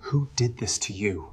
Who did this to you?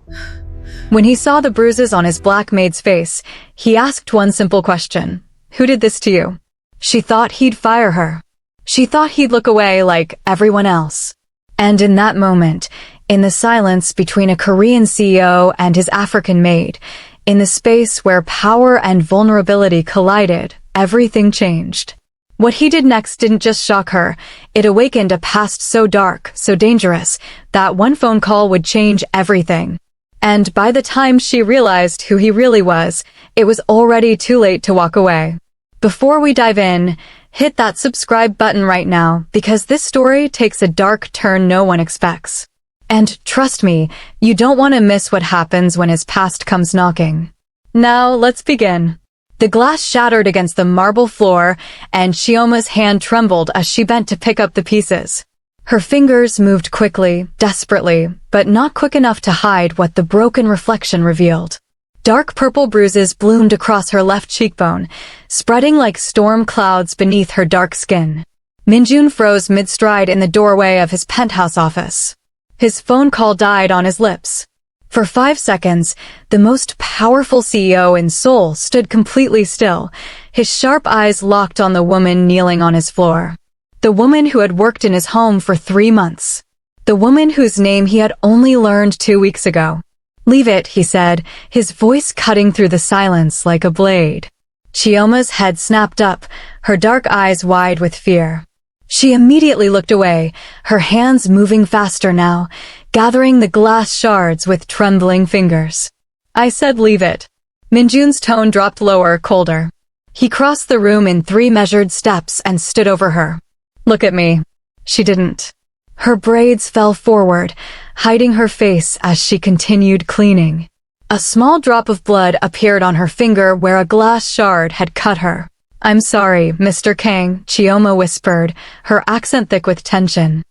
When he saw the bruises on his black maid's face, he asked one simple question. Who did this to you? She thought he'd fire her. She thought he'd look away like everyone else. And in that moment, in the silence between a Korean CEO and his African maid, in the space where power and vulnerability collided, everything changed. What he did next didn't just shock her, it awakened a past so dark, so dangerous, that one phone call would change everything. And by the time she realized who he really was, it was already too late to walk away. Before we dive in, hit that subscribe button right now, because this story takes a dark turn no one expects. And trust me, you don't want to miss what happens when his past comes knocking. Now, let's begin. The glass shattered against the marble floor, and Chioma's hand trembled as she bent to pick up the pieces. Her fingers moved quickly, desperately, but not quick enough to hide what the broken reflection revealed. Dark purple bruises bloomed across her left cheekbone, spreading like storm clouds beneath her dark skin. Minjun froze mid-stride in the doorway of his penthouse office. His phone call died on his lips. For 5 seconds, the most powerful CEO in Seoul stood completely still, his sharp eyes locked on the woman kneeling on his floor. The woman who had worked in his home for 3 months. The woman whose name he had only learned 2 weeks ago. "Leave it," he said, his voice cutting through the silence like a blade. Chioma's head snapped up, her dark eyes wide with fear. She immediately looked away, her hands moving faster now, gathering the glass shards with trembling fingers. "I said leave it." Minjun's tone dropped lower, colder. He crossed the room in 3 measured steps and stood over her. "Look at me." She didn't. Her braids fell forward, hiding her face as she continued cleaning. A small drop of blood appeared on her finger where a glass shard had cut her. "I'm sorry, Mr. Kang," Chioma whispered, her accent thick with tension.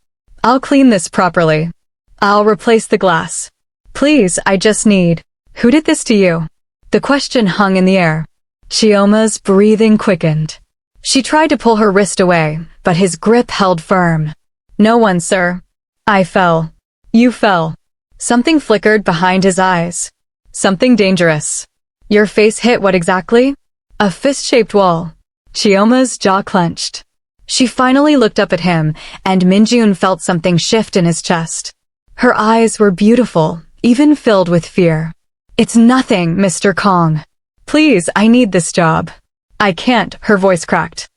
"I'll clean this properly. I'll replace the glass. Please, I just need." "Who did this to you?" The question hung in the air. Chioma's breathing quickened. She tried to pull her wrist away, but his grip held firm. "No one, sir. I fell. You fell." Something flickered behind his eyes. "Something dangerous." "Your face hit what exactly?" "A fist-shaped wall." Chioma's jaw clenched. She finally looked up at him, and Minjun felt something shift in his chest. Her eyes were beautiful, even filled with fear. "It's nothing, Mr. Kong. Please, I need this job." "I can't," her voice cracked.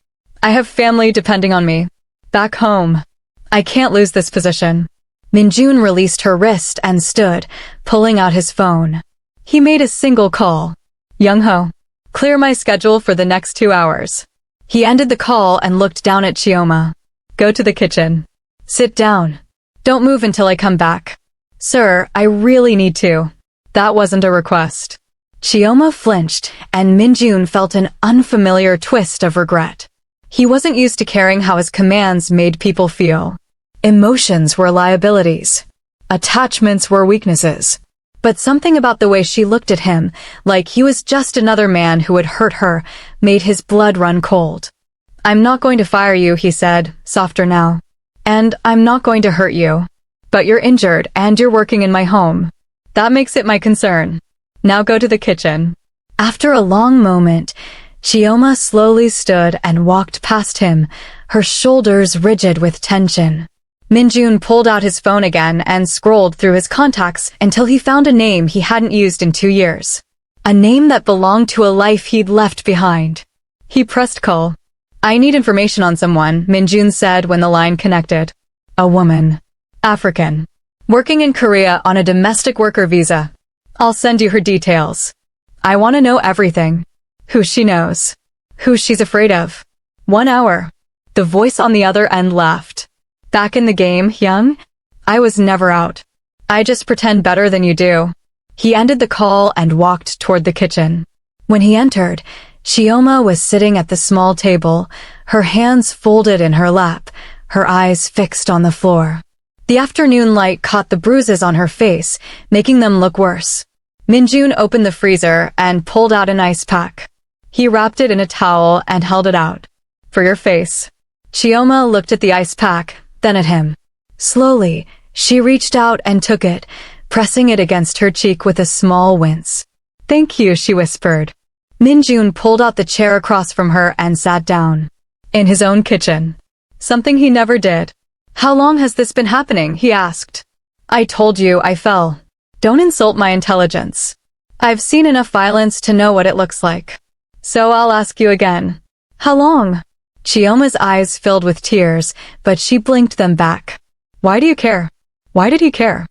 "I have family depending on me. Back home. I can't lose this position." Minjun released her wrist and stood, pulling out his phone. He made a single call. "Young-ho, clear my schedule for the next 2 hours." He ended the call and looked down at Chioma. "Go to the kitchen. Sit down. Don't move until I come back." "Sir, I really need to." "That wasn't a request." Chioma flinched, and Minjun felt an unfamiliar twist of regret. He wasn't used to caring how his commands made people feel. Emotions were liabilities. Attachments were weaknesses. But something about the way she looked at him, like he was just another man who would hurt her, made his blood run cold. "I'm not going to fire you," he said, softer now. "And I'm not going to hurt you. But you're injured and you're working in my home. That makes it my concern. Now go to the kitchen." After a long moment, Chioma slowly stood and walked past him, her shoulders rigid with tension. Minjun pulled out his phone again and scrolled through his contacts until he found a name he hadn't used in 2 years. A name that belonged to a life he'd left behind. He pressed call. "I need information on someone," Minjun said when the line connected. "A woman. African. Working in Korea on a domestic worker visa. I'll send you her details. I want to know everything. Who she knows. Who she's afraid of." 1 hour. The voice on the other end laughed. "Back in the game, Hyung? I was never out. I just pretend better than you do." He ended the call and walked toward the kitchen. When he entered, Chioma was sitting at the small table, her hands folded in her lap, her eyes fixed on the floor. The afternoon light caught the bruises on her face, making them look worse. Minjun opened the freezer and pulled out an ice pack. He wrapped it in a towel and held it out. "For your face." Chioma looked at the ice pack, then at him. Slowly, she reached out and took it, pressing it against her cheek with a small wince. "Thank you," she whispered. Minjun pulled out the chair across from her and sat down. In his own kitchen. Something he never did. "How long has this been happening?" he asked. "I told you I fell. Don't insult my intelligence. I've seen enough violence to know what it looks like. So I'll ask you again. How long?" Chioma's eyes filled with tears, but she blinked them back. Why do you care? Why did he care?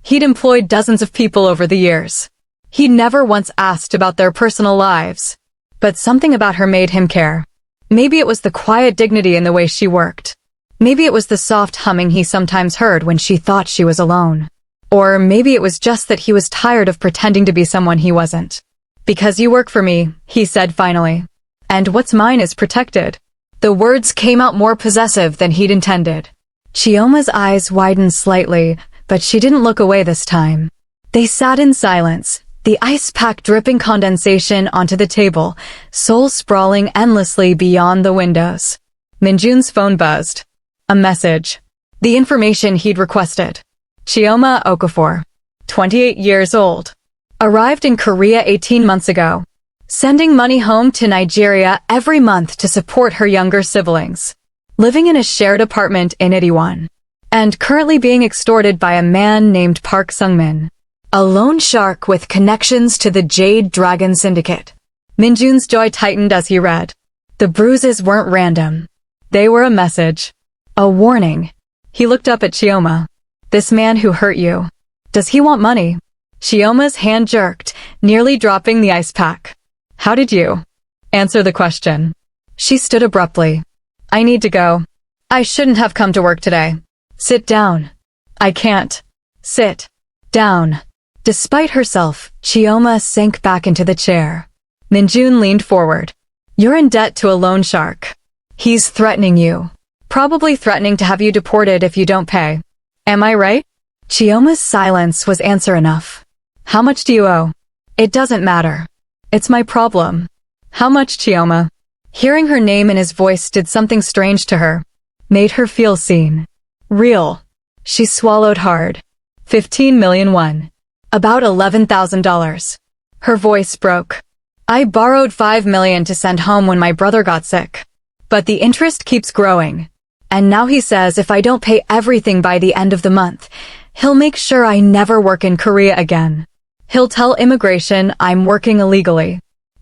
He'd employed dozens of people over the years. He'd never once asked about their personal lives. But something about her made him care. Maybe it was the quiet dignity in the way she worked. Maybe it was the soft humming he sometimes heard when she thought she was alone. Or maybe it was just that he was tired of pretending to be someone he wasn't. "Because you work for me," he said finally. "And what's mine is protected." The words came out more possessive than he'd intended. Chioma's eyes widened slightly, but she didn't look away this time. They sat in silence, the ice pack dripping condensation onto the table, soul sprawling endlessly beyond the windows. Minjun's phone buzzed. A message. The information he'd requested. Chioma Okafor, 28 years old. Arrived in Korea 18 months ago. Sending money home to Nigeria every month to support her younger siblings. Living in a shared apartment in Itaewon. And currently being extorted by a man named Park Sungmin. A loan shark with connections to the Jade Dragon Syndicate. Minjun's jaw tightened as he read. The bruises weren't random. They were a message. A warning. He looked up at Chioma. This man who hurt you. Does he want money? Chioma's hand jerked, nearly dropping the ice pack. How did you answer the question? She stood abruptly. I need to go. I shouldn't have come to work today. Sit down. I can't. Sit down. Despite herself, Chioma sank back into the chair. Minjun leaned forward. You're in debt to a loan shark. He's threatening you. Probably threatening to have you deported if you don't pay. Am I right? Chioma's silence was answer enough. How much do you owe? It doesn't matter. It's my problem. How much, Chioma? Hearing her name in his voice did something strange to her. Made her feel seen. Real. She swallowed hard. 15 million won. About $11,000. Her voice broke. I borrowed 5 million to send home when my brother got sick. But the interest keeps growing. And now he says if I don't pay everything by the end of the month, he'll make sure I never work in Korea again. He'll tell immigration I'm working illegally.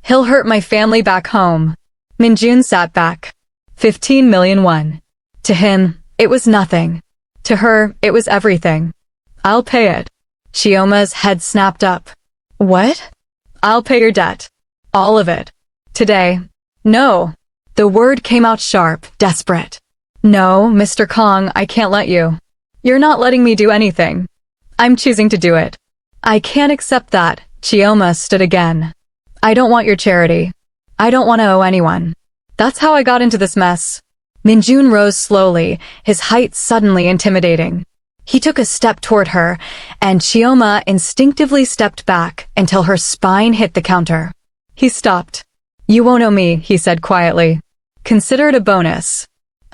He'll hurt my family back home. Minjun sat back. 15 million won. To him, it was nothing. To her, it was everything. I'll pay it. Chioma's head snapped up. What? I'll pay your debt. All of it. Today. No. The word came out sharp, desperate. No, Mr. Kong, I can't let you. You're not letting me do anything. I'm choosing to do it. I can't accept that. Chioma stood again. I don't want your charity. I don't want to owe anyone. That's how I got into this mess. Minjun rose slowly, his height suddenly intimidating. He took a step toward her, and Chioma instinctively stepped back until her spine hit the counter. He stopped. You won't owe me, he said quietly. Consider it a bonus.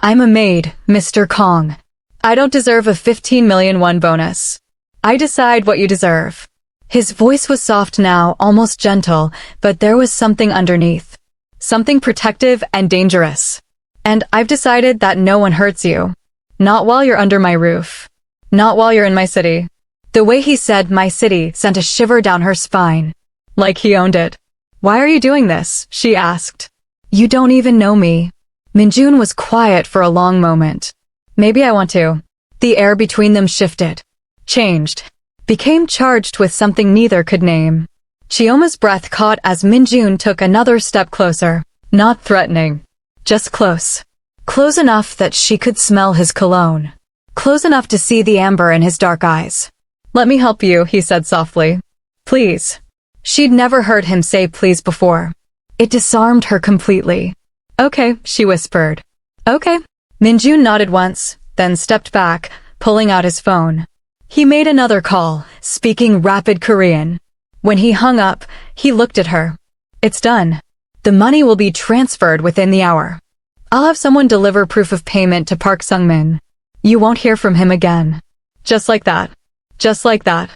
I'm a maid, Mr. Kong. I don't deserve a 15 million won bonus. I decide what you deserve. His voice was soft now, almost gentle, but there was something underneath. Something protective and dangerous. And I've decided that no one hurts you. Not while you're under my roof. Not while you're in my city. The way he said my city sent a shiver down her spine. Like he owned it. Why are you doing this? She asked. You don't even know me. Minjun was quiet for a long moment. Maybe I want to. The air between them shifted. Changed. Became charged with something neither could name. Chioma's breath caught as Minjun took another step closer. Not threatening. Just close. Close enough that she could smell his cologne. Close enough to see the amber in his dark eyes. Let me help you, he said softly. Please. She'd never heard him say please before. It disarmed her completely. Okay, she whispered. Okay. Minjun nodded once, then stepped back, pulling out his phone. He made another call, speaking rapid Korean. When he hung up, he looked at her. It's done. The money will be transferred within the hour. I'll have someone deliver proof of payment to Park Sungmin. You won't hear from him again. Just like that. Just like that.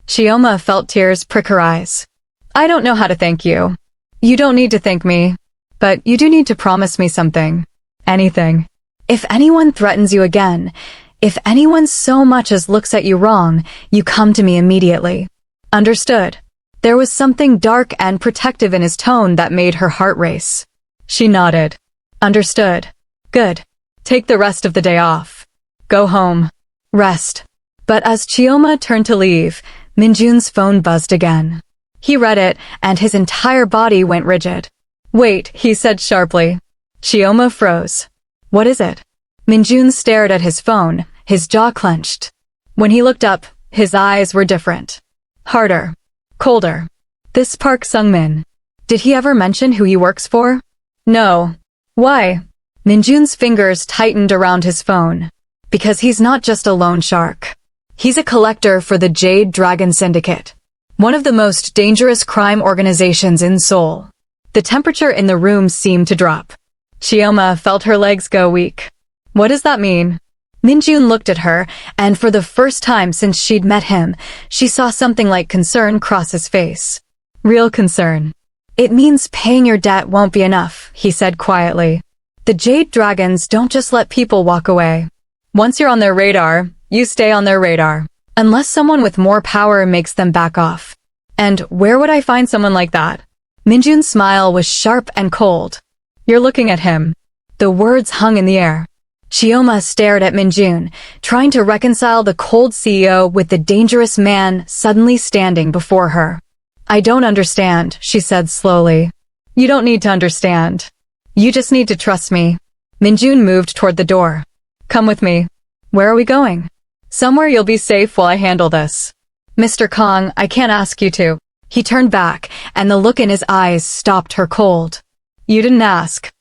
Chioma felt tears prick her eyes. I don't know how to thank you. You don't need to thank me. But you do need to promise me something. Anything. If anyone threatens you again, if anyone so much as looks at you wrong, you come to me immediately. Understood? There was something dark and protective in his tone that made her heart race. She nodded. Understood. Good. Take the rest of the day off. Go home. Rest. But as Chioma turned to leave, Minjun's phone buzzed again. He read it, and his entire body went rigid. Wait, he said sharply. Chioma froze. What is it? Minjun stared at his phone, his jaw clenched. When he looked up, his eyes were different. Harder. Colder. This Park Sung-min. Did he ever mention who he works for? No. Why? Minjun's fingers tightened around his phone. Because he's not just a loan shark. He's a collector for the Jade Dragon Syndicate. One of the most dangerous crime organizations in Seoul. The temperature in the room seemed to drop. Chioma felt her legs go weak. What does that mean? Minjun looked at her, and for the first time since she'd met him, she saw something like concern cross his face. Real concern. It means paying your debt won't be enough, he said quietly. The Jade Dragons don't just let people walk away. Once you're on their radar, you stay on their radar. Unless someone with more power makes them back off. And where would I find someone like that? Minjun's smile was sharp and cold. You're looking at him. The words hung in the air. Chioma stared at Minjun, trying to reconcile the cold CEO with the dangerous man suddenly standing before her. I don't understand, she said slowly. You don't need to understand. You just need to trust me. Minjun moved toward the door. Come with me. Where are we going? Somewhere you'll be safe while I handle this. Mr. Kong, I can't ask you to. He turned back, and the look in his eyes stopped her cold. You didn't ask.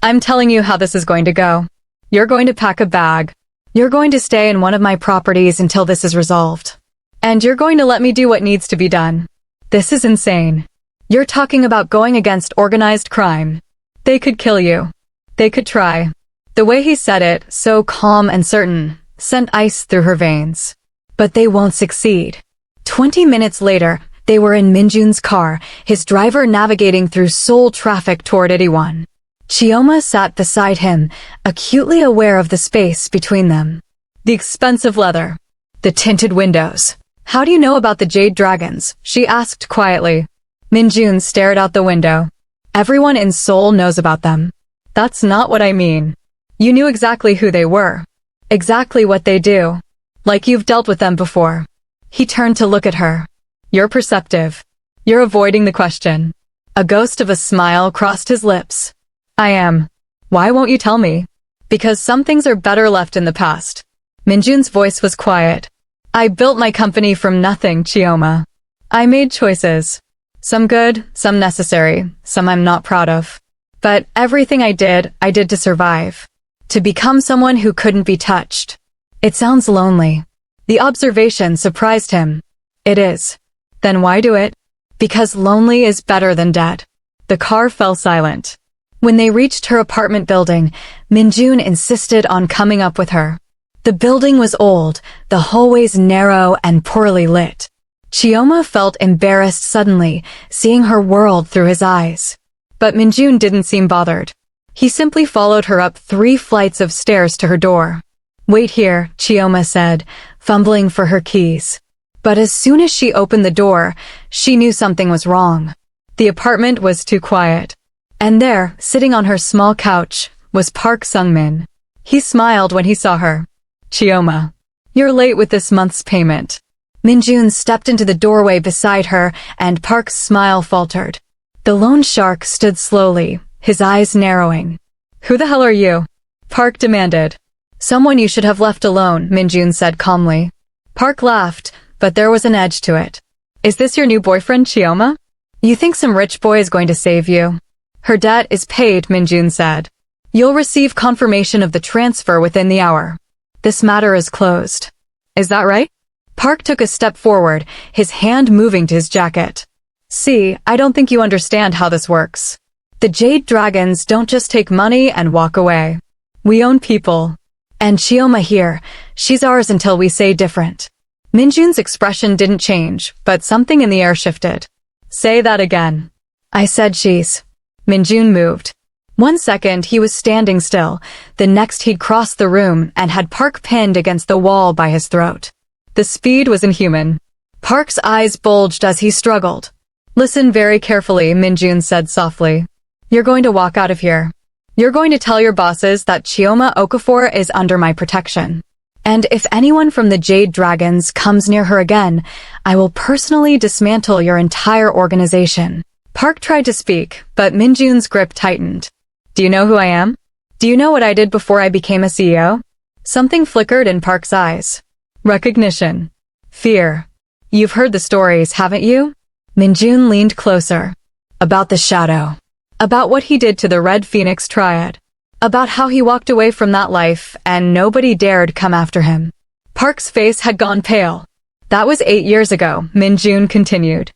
I'm telling you how this is going to go. You're going to pack a bag. You're going to stay in one of my properties until this is resolved. And you're going to let me do what needs to be done. This is insane. You're talking about going against organized crime. They could kill you. They could try. The way he said it, so calm and certain, sent ice through her veins. But they won't succeed. 20 minutes later, they were in Minjun's car, his driver navigating through Seoul traffic toward Itaewon. Chioma sat beside him, acutely aware of the space between them. The expensive leather. The tinted windows. How do you know about the Jade Dragons? She asked quietly. Minjun stared out the window. Everyone in Seoul knows about them. That's not what I mean. You knew exactly who they were. Exactly what they do. Like you've dealt with them before. He turned to look at her. You're perceptive. You're avoiding the question. A ghost of a smile crossed his lips. I am. Why won't you tell me? Because some things are better left in the past. Minjun's voice was quiet. I built my company from nothing, Chioma. I made choices. Some good, some necessary, some I'm not proud of. But everything I did to survive. To become someone who couldn't be touched. It sounds lonely. The observation surprised him. It is. Then why do it? Because lonely is better than dead. The car fell silent. When they reached her apartment building, Minjun insisted on coming up with her. The building was old, the hallways narrow and poorly lit. Chioma felt embarrassed suddenly, seeing her world through his eyes. But Minjun didn't seem bothered. He simply followed her up 3 flights of stairs to her door. Wait here, Chioma said, fumbling for her keys. But as soon as she opened the door, she knew something was wrong. The apartment was too quiet. And there, sitting on her small couch, was Park Sung-min. He smiled when he saw her. Chioma, you're late with this month's payment. Minjun stepped into the doorway beside her, and Park's smile faltered. The loan shark stood slowly, his eyes narrowing. Who the hell are you? Park demanded. Someone you should have left alone, Minjun said calmly. Park laughed, but there was an edge to it. Is this your new boyfriend, Chioma? You think some rich boy is going to save you? Her debt is paid, Minjun said. You'll receive confirmation of the transfer within the hour. This matter is closed. Is that right? Park took a step forward, his hand moving to his jacket. See, I don't think you understand how this works. The Jade Dragons don't just take money and walk away. We own people. And Chioma here, she's ours until we say different. Minjun's expression didn't change, but something in the air shifted. Say that again. I said she's. Minjun moved. 1 second he was standing still, the next he'd crossed the room and had Park pinned against the wall by his throat. The speed was inhuman. Park's eyes bulged as he struggled. Listen very carefully, Minjun said softly. You're going to walk out of here. You're going to tell your bosses that Chioma Okafor is under my protection. And if anyone from the Jade Dragons comes near her again, I will personally dismantle your entire organization. Park tried to speak, but Minjun's grip tightened. Do you know who I am? Do you know what I did before I became a CEO? Something flickered in Park's eyes. Recognition. Fear. You've heard the stories, haven't you? Minjun leaned closer. About the shadow. About what he did to the Red Phoenix Triad. About how he walked away from that life and nobody dared come after him. Park's face had gone pale. That was 8 years ago, Minjun continued.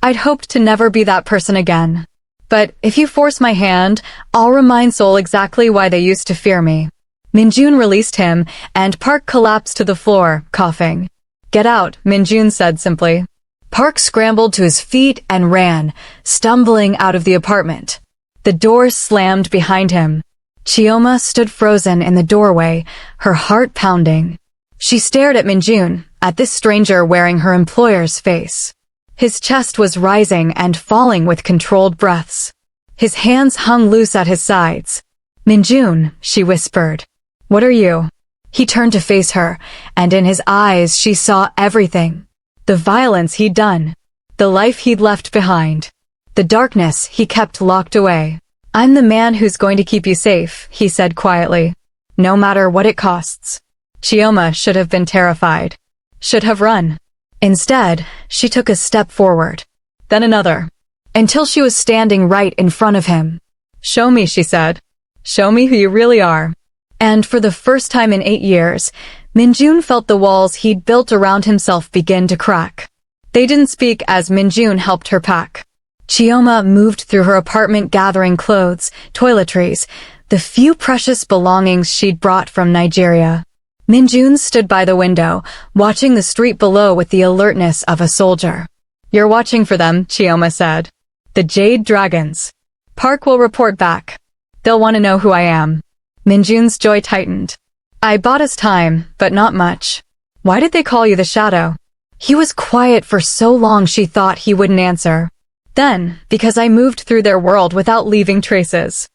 I'd hoped to never be that person again. But if you force my hand, I'll remind Seoul exactly why they used to fear me. Minjun released him, and Park collapsed to the floor, coughing. Get out, Minjun said simply. Park scrambled to his feet and ran, stumbling out of the apartment. The doors slammed behind him. Chioma stood frozen in the doorway, her heart pounding. She stared at Minjun, at this stranger wearing her employer's face. His chest was rising and falling with controlled breaths. His hands hung loose at his sides. Minjun, she whispered. What are you? He turned to face her, and in his eyes she saw everything. The violence he'd done. The life he'd left behind. The darkness he kept locked away. I'm the man who's going to keep you safe, he said quietly. No matter what it costs. Chioma should have been terrified. Should have run. Instead, she took a step forward. Then another. Until she was standing right in front of him. Show me, she said. Show me who you really are. And for the first time in 8 years, Minjun felt the walls he'd built around himself begin to crack. They didn't speak as Minjun helped her pack. Chioma moved through her apartment gathering clothes, toiletries, the few precious belongings she'd brought from Nigeria. Minjun stood by the window, watching the street below with the alertness of a soldier. You're watching for them, Chioma said. The Jade Dragons. Park will report back. They'll want to know who I am. Minjun's joy tightened. I bought us time, but not much. Why did they call you the Shadow? He was quiet for so long she thought he wouldn't answer. Then, because I moved through their world without leaving traces.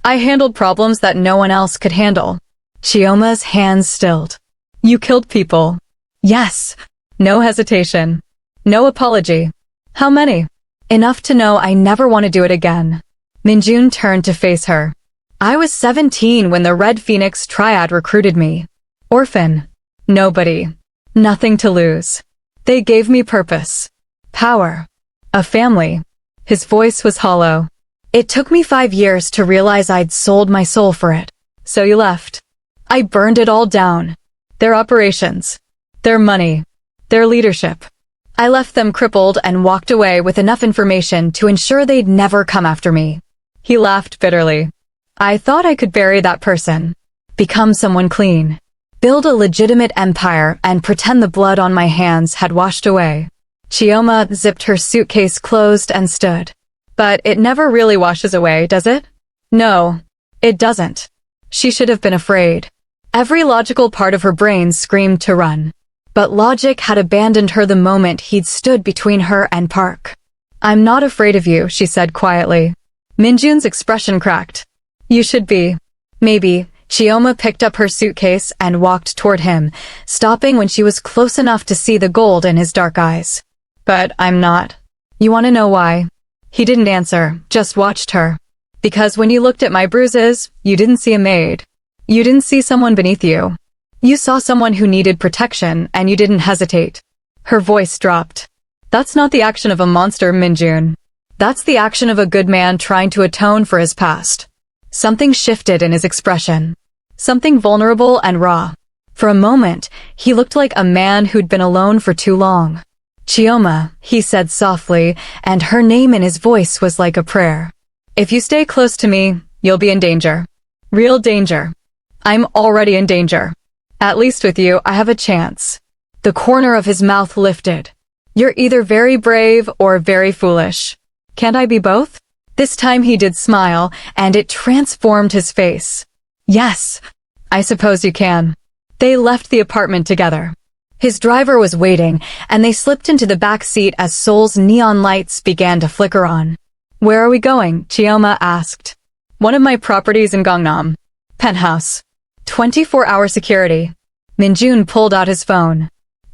I handled problems that no one else could handle. Chioma's hands stilled. You killed people. Yes. No hesitation. No apology. How many? Enough to know I never want to do it again. Minjun turned to face her. I was 17 when the Red Phoenix Triad recruited me. Orphan. Nobody. Nothing to lose. They gave me purpose. Power. A family. His voice was hollow. It took me 5 years to realize I'd sold my soul for it. So you left. I burned it all down. Their operations. Their money. Their leadership. I left them crippled and walked away with enough information to ensure they'd never come after me. He laughed bitterly. I thought I could bury that person. Become someone clean. Build a legitimate empire and pretend the blood on my hands had washed away. Chioma zipped her suitcase closed and stood. But it never really washes away, does it? No, it doesn't. She should have been afraid. Every logical part of her brain screamed to run. But logic had abandoned her the moment he'd stood between her and Park. I'm not afraid of you, she said quietly. Minjun's expression cracked. You should be. Maybe. Chioma picked up her suitcase and walked toward him, stopping when she was close enough to see the gold in his dark eyes. But I'm not. You want to know why? He didn't answer, just watched her. Because when you looked at my bruises, you didn't see a maid. You didn't see someone beneath you. You saw someone who needed protection, and you didn't hesitate. Her voice dropped. That's not the action of a monster, Minjun. That's the action of a good man trying to atone for his past. Something shifted in his expression. Something vulnerable and raw. For a moment, he looked like a man who'd been alone for too long. Chioma, he said softly, and her name in his voice was like a prayer. If you stay close to me, you'll be in danger. Real danger. I'm already in danger. At least with you, I have a chance. The corner of his mouth lifted. You're either very brave or very foolish. Can't I be both? This time he did smile, and it transformed his face. Yes, I suppose you can. They left the apartment together. His driver was waiting, and they slipped into the back seat as Seoul's neon lights began to flicker on. Where are we going? Chioma asked. One of my properties in Gangnam. Penthouse. 24-hour security. Minjun pulled out his phone.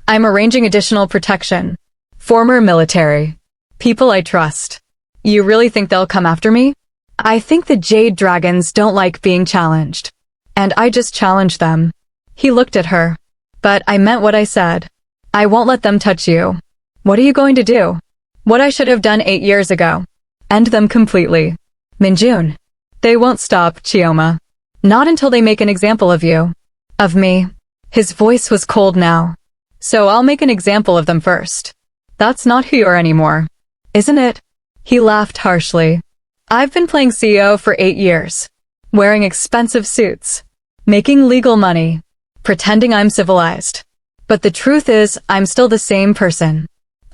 I'm arranging additional protection. Former military. People I trust. You really think they'll come after me? I think the Jade Dragons don't like being challenged. And I just challenged them. He looked at her. But I meant what I said. I won't let them touch you. What are you going to do? What I should have done 8 years ago. End them completely. Minjun. They won't stop, Chioma. Not until they make an example of you. Of me. His voice was cold now. So I'll make an example of them first. That's not who you are anymore. Isn't it? He laughed harshly. I've been playing CEO for 8 years. Wearing expensive suits. Making legal money. Pretending I'm civilized. But the truth is, I'm still the same person.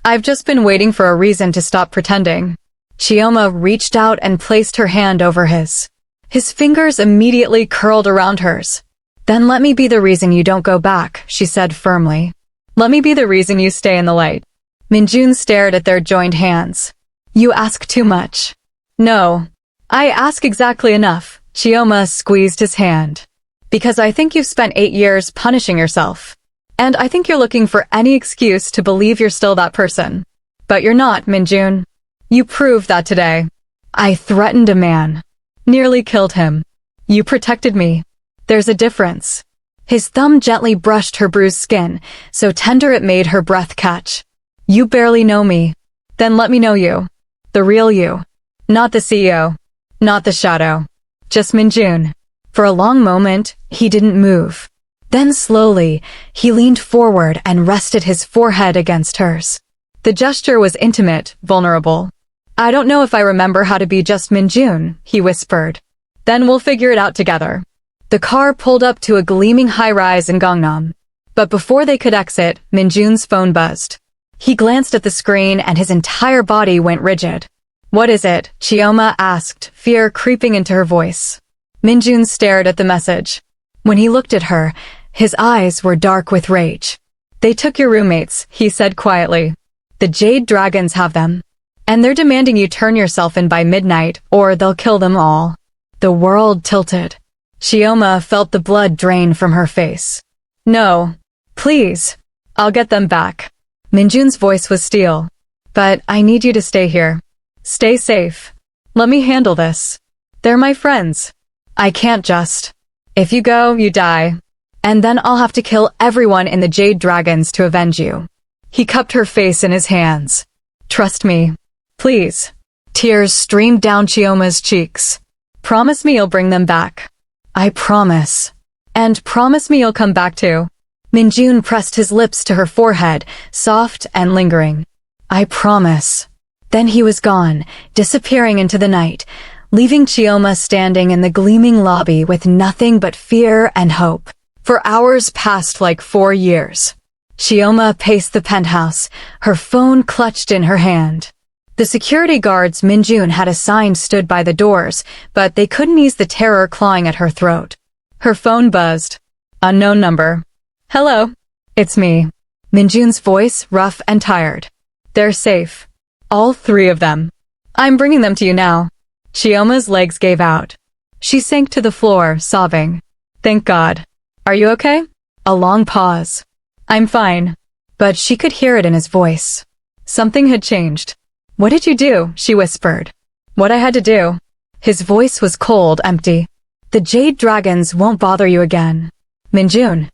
I've just been waiting for a reason to stop pretending. Chioma reached out and placed her hand over his. His fingers immediately curled around hers. Then let me be the reason you don't go back, she said firmly. Let me be the reason you stay in the light. Minjun stared at their joined hands. You ask too much. No. I ask exactly enough. Chioma squeezed his hand. Because I think you've spent 8 years punishing yourself. And I think you're looking for any excuse to believe you're still that person. But you're not, Minjun. You proved that today. I threatened a man. Nearly killed him. You protected me. There's a difference. His thumb gently brushed her bruised skin, so tender it made her breath catch. You barely know me. Then let me know you. The real you. Not the CEO. Not the shadow. Just Minjun. For a long moment, he didn't move. Then slowly, he leaned forward and rested his forehead against hers. The gesture was intimate, vulnerable. I don't know if I remember how to be just Minjun, he whispered. Then we'll figure it out together. The car pulled up to a gleaming high-rise in Gangnam. But before they could exit, Minjun's phone buzzed. He glanced at the screen and his entire body went rigid. What is it? Chioma asked, fear creeping into her voice. Minjun stared at the message. When he looked at her, his eyes were dark with rage. They took your roommates, he said quietly. The Jade Dragons have them. And they're demanding you turn yourself in by midnight, or they'll kill them all. The world tilted. Chioma felt the blood drain from her face. No. Please. I'll get them back. Minjun's voice was steel. But I need you to stay here. Stay safe. Let me handle this. They're my friends. I can't just. If you go, you die. And then I'll have to kill everyone in the Jade Dragons to avenge you. He cupped her face in his hands. Trust me. Please. Tears streamed down Chioma's cheeks. Promise me you'll bring them back. I promise. And promise me you'll come back too. Minjun pressed his lips to her forehead, soft and lingering. I promise. Then he was gone, disappearing into the night, leaving Chioma standing in the gleaming lobby with nothing but fear and hope. For hours passed like 4 years. Chioma paced the penthouse, her phone clutched in her hand. The security guards Minjun had assigned stood by the doors, but they couldn't ease the terror clawing at her throat. Her phone buzzed. Unknown number. Hello. It's me. Minjun's voice rough and tired. They're safe. All 3 of them. I'm bringing them to you now. Chioma's legs gave out. She sank to the floor, sobbing. Thank God. Are you okay? A long pause. I'm fine. But she could hear it in his voice. Something had changed. What did you do? She whispered. What I had to do. His voice was cold, empty. The Jade Dragons won't bother you again. Minjun.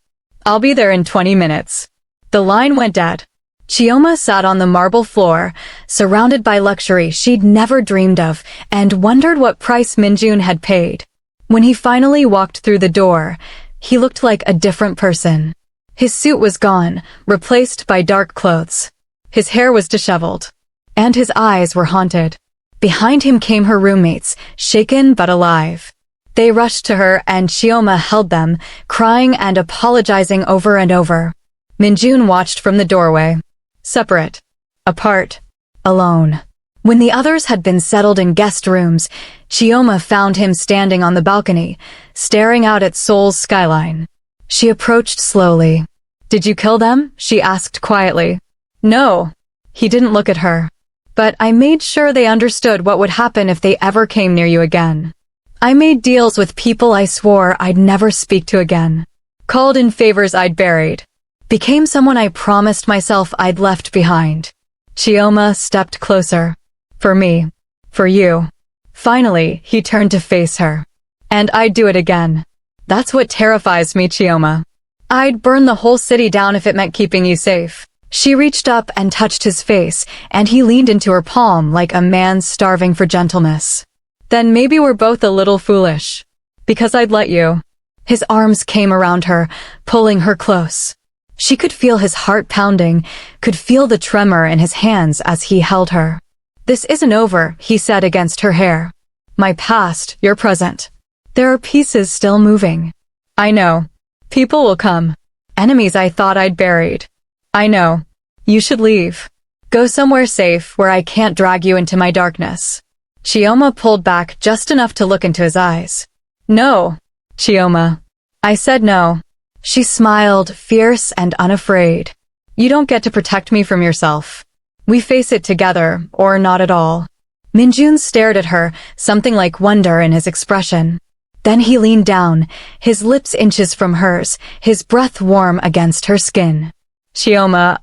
I'll be there in 20 minutes. The line went dead. Chioma sat on the marble floor, surrounded by luxury she'd never dreamed of, and wondered what price Minjun had paid. When he finally walked through the door, he looked like a different person. His suit was gone, replaced by dark clothes. His hair was disheveled. And his eyes were haunted. Behind him came her roommates, shaken but alive. They rushed to her and Chioma held them, crying and apologizing over and over. Minjun watched from the doorway. Separate. Apart. Alone. When the others had been settled in guest rooms, Chioma found him standing on the balcony, staring out at Seoul's skyline. She approached slowly. "Did you kill them?" she asked quietly. "No." He didn't look at her. "But I made sure they understood what would happen if they ever came near you again. I made deals with people I swore I'd never speak to again. Called in favors I'd buried. Became someone I promised myself I'd left behind." Chioma stepped closer. "For me. For you." Finally, he turned to face her. "And I'd do it again. That's what terrifies me, Chioma. I'd burn the whole city down if it meant keeping you safe." She reached up and touched his face, and he leaned into her palm like a man starving for gentleness. "Then maybe we're both a little foolish. Because I'd let you." His arms came around her, pulling her close. She could feel his heart pounding, could feel the tremor in his hands as he held her. "This isn't over," he said against her hair. "My past, your present. There are pieces still moving. I know. People will come. Enemies I thought I'd buried. I know. You should leave. Go somewhere safe where I can't drag you into my darkness." Chioma pulled back just enough to look into his eyes. "No, Chioma. I said no." She smiled, fierce and unafraid. "You don't get to protect me from yourself. We face it together, or not at all." Minjun stared at her, something like wonder in his expression. Then he leaned down, his lips inches from hers, his breath warm against her skin. "Chioma,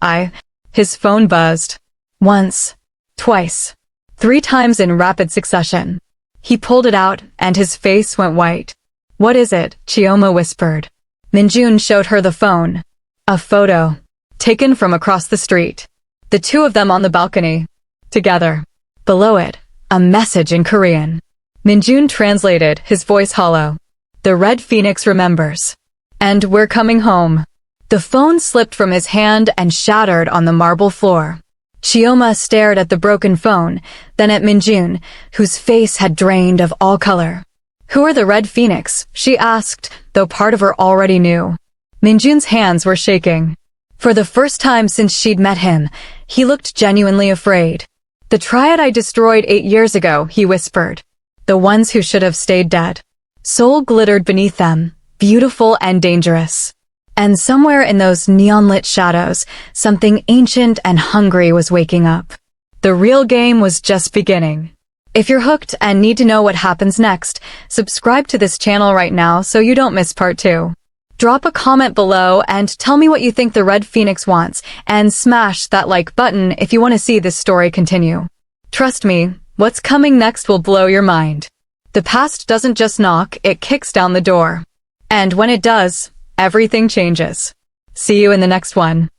His phone buzzed. Once. Twice. 3 times in rapid succession. He pulled it out, and his face went white. "What is it?" Chioma whispered. Minjun showed her the phone. A photo. Taken from across the street. The two of them on the balcony. Together. Below it, a message in Korean. Minjun translated, his voice hollow. "The Red Phoenix remembers. And we're coming home." The phone slipped from his hand and shattered on the marble floor. Chioma stared at the broken phone, then at Minjun, whose face had drained of all color. "Who are the Red Phoenix?" she asked, though part of her already knew. Minjun's hands were shaking. For the first time since she'd met him, he looked genuinely afraid. "The triad I destroyed 8 years ago," he whispered. "The ones who should have stayed dead." Soul glittered beneath them, beautiful and dangerous. And somewhere in those neon-lit shadows, something ancient and hungry was waking up. The real game was just beginning. If you're hooked and need to know what happens next, subscribe to this channel right now so you don't miss part 2. Drop a comment below and tell me what you think the Red Phoenix wants, and smash that like button if you want to see this story continue. Trust me, what's coming next will blow your mind. The past doesn't just knock, it kicks down the door. And when it does, everything changes. See you in the next one.